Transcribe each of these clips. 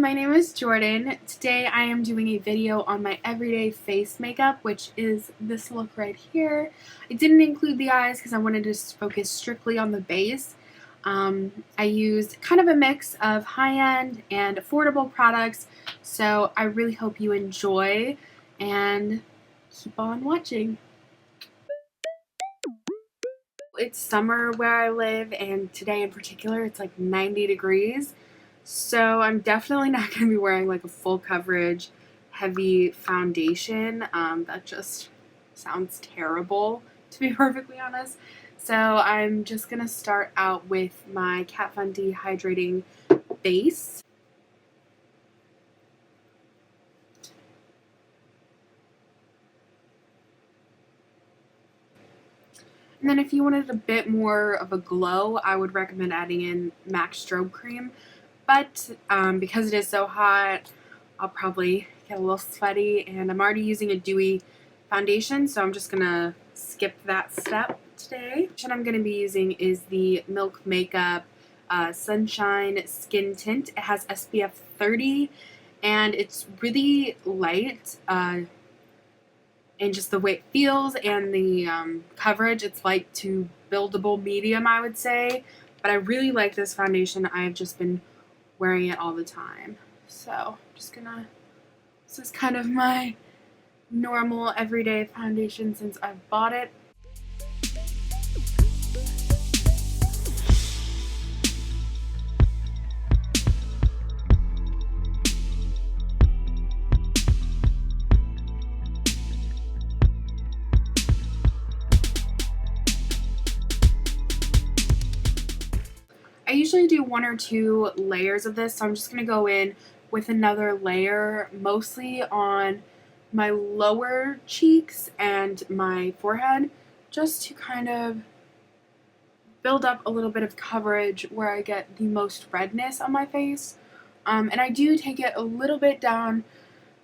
my name is Jordan. Today I am doing a video on my everyday face makeup, which is this look right here. I didn't include the eyes because I wanted to focus strictly on the base. I used kind of a mix of high-end and affordable products, so I really hope you enjoy and keep on watching. It's summer where I live, and today in particular it's like 90 degrees. So I'm definitely not going to be wearing like a full coverage heavy foundation. That just sounds terrible, to be perfectly honest. So I'm just going to start out with my Kat Von D Hydrating Base. And then if you wanted a bit more of a glow, I would recommend adding in MAC Strobe Cream. But because it is so hot, I'll probably get a little sweaty, and I'm already using a dewy foundation, so I'm just going to skip that step today. What I'm going to be using is the Milk Makeup Sunshine Skin Tint. It has SPF 30, and it's really light. And just the way it feels and the coverage, it's light to buildable medium, I would say. But I really like this foundation. I've just been wearing it all the time. So I'm just gonna, this is kind of my normal everyday foundation since I've bought it. I usually do 1 or 2 layers of this, so I'm just going to go in with another layer, mostly on my lower cheeks and my forehead, just to kind of build up a little bit of coverage where I get the most redness on my face. And I do take it a little bit down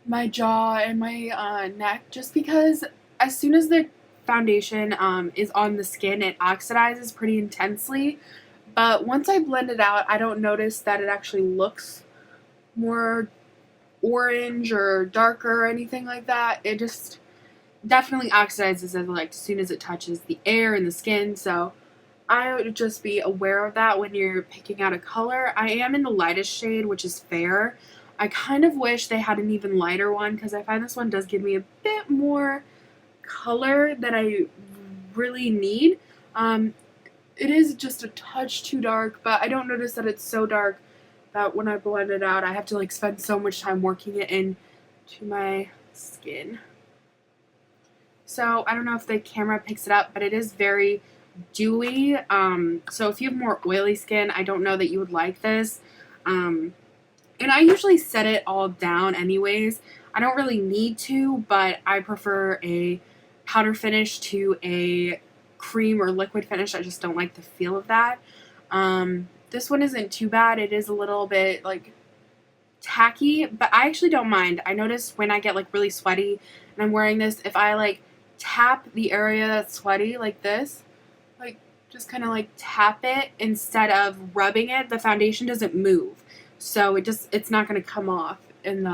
my jaw and my neck, just because as soon as the foundation is on the skin, it oxidizes pretty intensely. But once I blend it out, I don't notice that it actually looks more orange or darker or anything like that. It just definitely oxidizes as soon as it touches the air and the skin. So I would just be aware of that when you're picking out a color. I am in the lightest shade, which is Fair. I kind of wish they had an even lighter one because I find this one does give me a bit more color that I really need. It is just a touch too dark, but I don't notice that it's so dark that when I blend it out, I have to spend so much time working it into my skin. So I don't know if the camera picks it up, but it is very dewy. So if you have more oily skin, I don't know that you would like this. And I usually set it all down anyways. I don't really need to, but I prefer a powder finish to a cream or liquid finish. I just don't like the feel of that. This one isn't too bad. It is a little bit tacky, but I actually don't mind. I notice when I get really sweaty and I'm wearing this, if I tap the area that's sweaty like this, just kind of tap it instead of rubbing it, the foundation doesn't move. So it's not going to come off in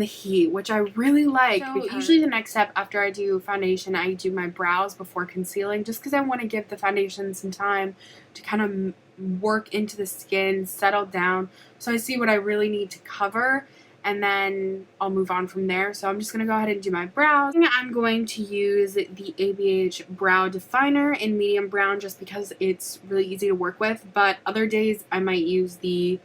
the heat, which I really like. So usually the next step after I do foundation, I do my brows before concealing, just because I want to give the foundation some time to kind of work into the skin, settle down, so I see what I really need to cover, and then I'll move on from there. So I'm just going to go ahead and do my brows. I'm going to use the ABH Brow Definer in medium brown just because it's really easy to work with, but other days I might use the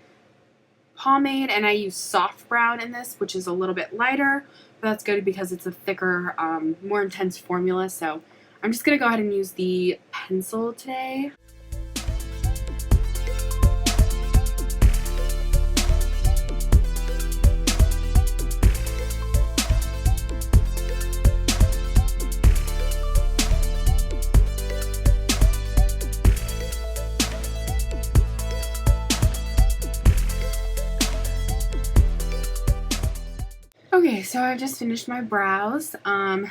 pomade, and I use soft brown in this, which is a little bit lighter, but that's good because it's a thicker, more intense formula. So I'm just going to go ahead and use the pencil today. Okay, so I just finished my brows. My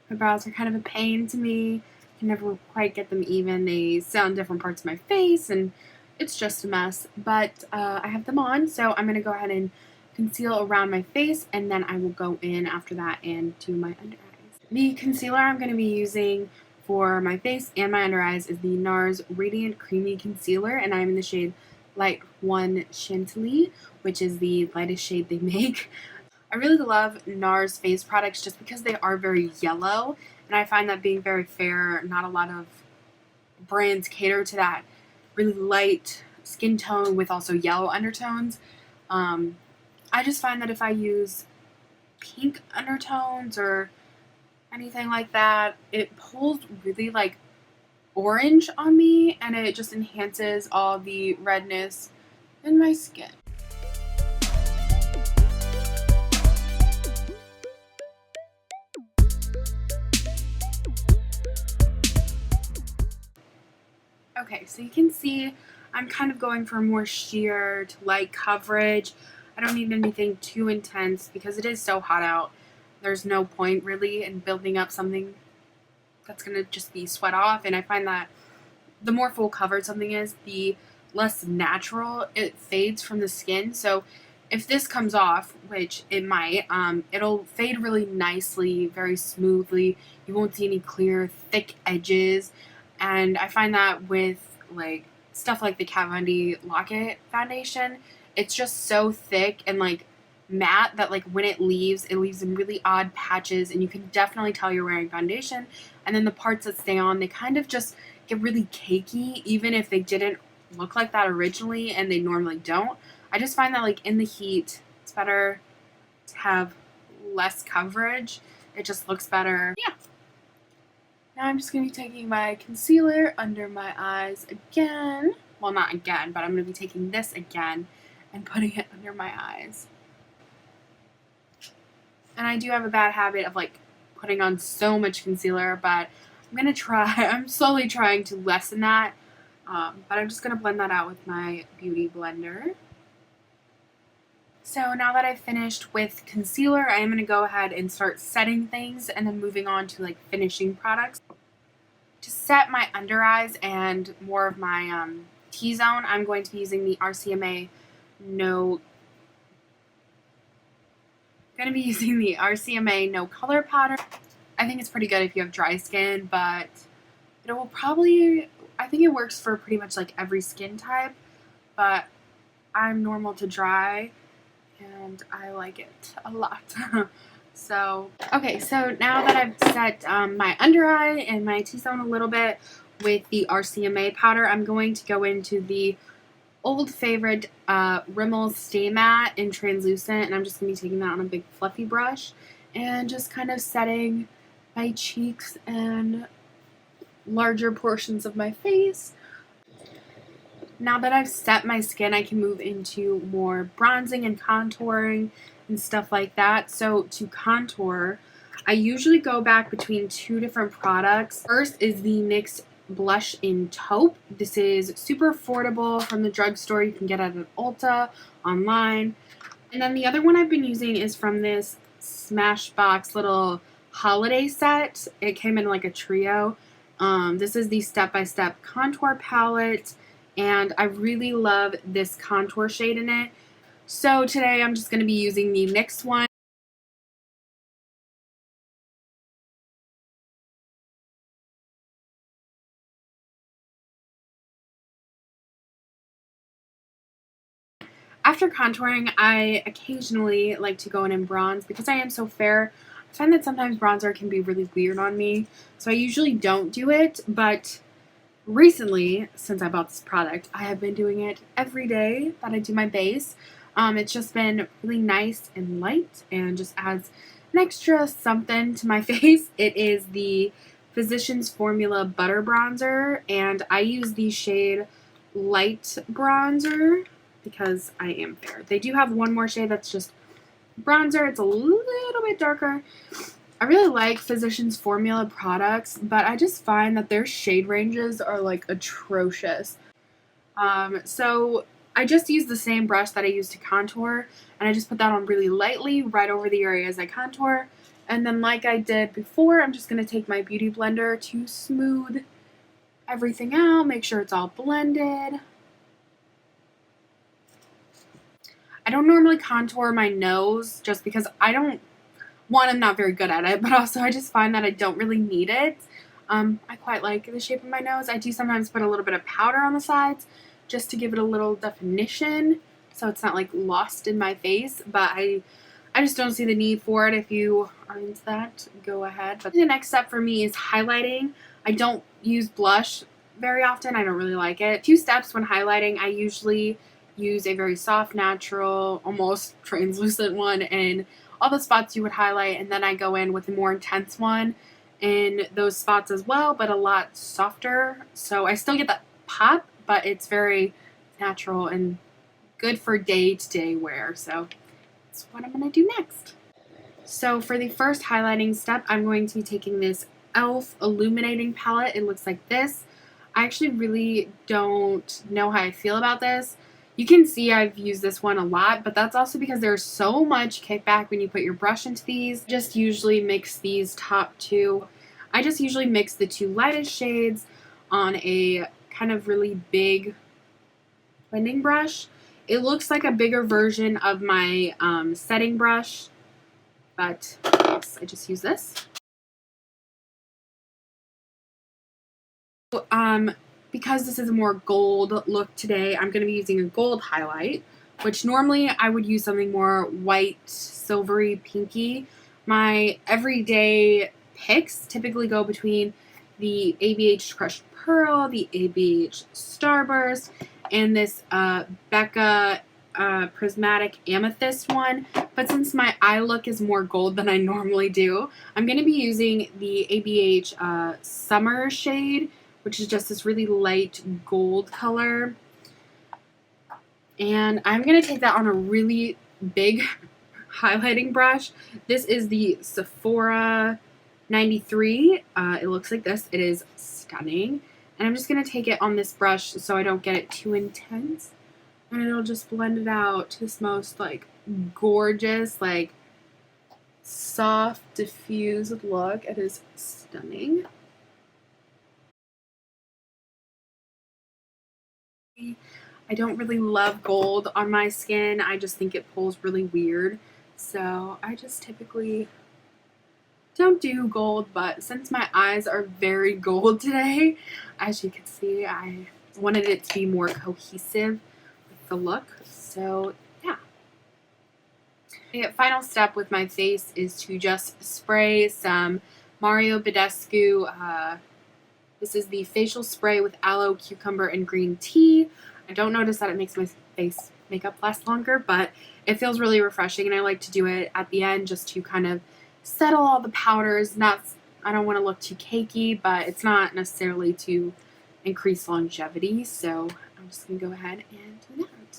brows are kind of a pain to me. I can never quite get them even. They sit on different parts of my face, and it's just a mess, but I have them on, so I'm going to go ahead and conceal around my face, and then I will go in after that and do my under eyes. The concealer I'm going to be using for my face and my under eyes is the NARS Radiant Creamy Concealer, and I'm in the shade Light 1 Chantilly, which is the lightest shade they make. I really love NARS face products just because they are very yellow, and I find that being very fair, not a lot of brands cater to that really light skin tone with also yellow undertones. I just find that if I use pink undertones or anything like that, it pulls really like orange on me, and it just enhances all the redness in my skin. Okay, so you can see I'm kind of going for more sheer to light coverage. I don't need anything too intense because it is so hot out. There's no point really in building up something that's going to just be sweat off, and I find that the more full covered something is, the less natural it fades from the skin. So if this comes off, which it might, it'll fade really nicely, very smoothly. You won't see any clear, thick edges. And I find that with like stuff like the Kat Von D Lock-It foundation, it's just so thick and like matte that like when it leaves in really odd patches, and you can definitely tell you're wearing foundation. And then the parts that stay on, they kind of just get really cakey, even if they didn't look like that originally, and they normally don't. I just find that like in the heat, it's better to have less coverage. It just looks better. Yeah. Now I'm just going to be taking my concealer under my eyes again. Well, not again, but I'm going to be taking this again and putting it under my eyes. And I do have a bad habit of like putting on so much concealer, but I'm going to try. I'm slowly trying to lessen that. But I'm just going to blend that out with my Beauty Blender. So now that I've finished with concealer, I am going to go ahead and start setting things and then moving on to like finishing products. To set my under eyes and more of my T-zone, I'm going to be using the RCMA No Color Powder. I think it's pretty good if you have dry skin, but it will probably, I think it works for pretty much like every skin type, but I'm normal to dry and I like it a lot. So, okay, so now that I've set my under eye and my T-zone a little bit with the RCMA powder, I'm going to go into the old favorite Rimmel Stay Matte in Translucent, and I'm just going to be taking that on a big fluffy brush and just kind of setting my cheeks and larger portions of my face. Now that I've set my skin, I can move into more bronzing and contouring and stuff like that. So to contour, I usually go back between two different products. First is the NYX Blush in Taupe. This is super affordable from the drugstore. You can get it at Ulta, online. And then the other one I've been using is from this Smashbox little holiday set. It came in like a trio. This is the Step by Step contour palette, and I really love this contour shade in it. So today I'm just going to be using the NYX one. After contouring, I occasionally like to go in and bronze because I am so fair. I find that sometimes bronzer can be really weird on me, so I usually don't do it, but recently, since I bought this product, I have been doing it every day that I do my base. It's just been really nice and light and just adds an extra something to my face. It is the Physicians Formula Butter Bronzer, and I use the shade Light Bronzer because I am fair. They do have one more shade that's just bronzer. It's a little bit darker. I really like Physicians Formula products, but I just find that their shade ranges are like atrocious. So I just use the same brush that I use to contour, and I just put that on really lightly right over the areas I contour. And then like I did before, I'm just going to take my Beauty Blender to smooth everything out, make sure it's all blended. I don't normally contour my nose just because I'm not very good at it, but also I just find that I don't really need it. I quite like the shape of my nose. I do sometimes put a little bit of powder on the sides just to give it a little definition so it's not like lost in my face, but I just don't see the need for it. If you are into that, go ahead. But the next step for me is highlighting. I don't use blush very often. I don't really like it. 2 steps when highlighting. I usually use a very soft, natural, almost translucent one in all the spots you would highlight, and then I go in with a more intense one in those spots as well, but a lot softer. So I still get that pop, but it's very natural and good for day-to-day wear. So that's what I'm going to do next. So for the first highlighting step, I'm going to be taking this e.l.f. Illuminating Palette. It looks like this. I actually really don't know how I feel about this. You can see I've used this one a lot, but that's also because there's so much kickback when you put your brush into these. Just usually mix these top 2. I just usually mix the 2 lightest shades on a kind of really big blending brush. It looks like a bigger version of my setting brush, but yes, I just use this. Because this is a more gold look today, I'm going to be using a gold highlight, which normally I would use something more white, silvery, pinky. My everyday picks typically go between the ABH Crushed Pearl, the ABH Starburst, and this Becca Prismatic Amethyst one. But since my eye look is more gold than I normally do, I'm going to be using the ABH Summer shade, which is just this really light gold color. And I'm going to take that on a really big highlighting brush. This is the Sephora 93. It looks like this. It is stunning. And I'm just going to take it on this brush so I don't get it too intense. And it'll just blend it out to this most like gorgeous, like soft, diffused look. It is stunning. I don't really love gold on my skin. I just think it pulls really weird. So I just typically don't do gold, but since my eyes are very gold today, as you can see, I wanted it to be more cohesive with the look. So yeah. The final step with my face is to just spray some Mario Badescu. This is the facial spray with aloe, cucumber, and green tea. I don't notice that it makes my face makeup last longer, but it feels really refreshing, and I like to do it at the end just to kind of settle all the powders. I don't want to look too cakey, but it's not necessarily to increase longevity, so I'm just going to go ahead and do that.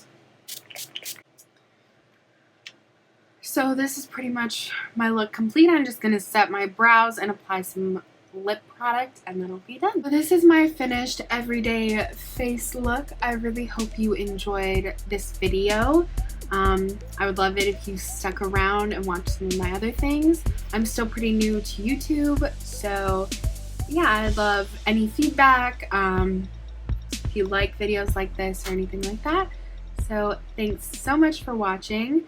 So this is pretty much my look complete. I'm just going to set my brows and apply some lip product, and then I'll be done. So this is my finished everyday face look. I really hope you enjoyed this video. I would love it if you stuck around and watched some of my other things. I'm still pretty new to YouTube, so yeah, I'd love any feedback if you like videos like this or anything like that. So thanks so much for watching.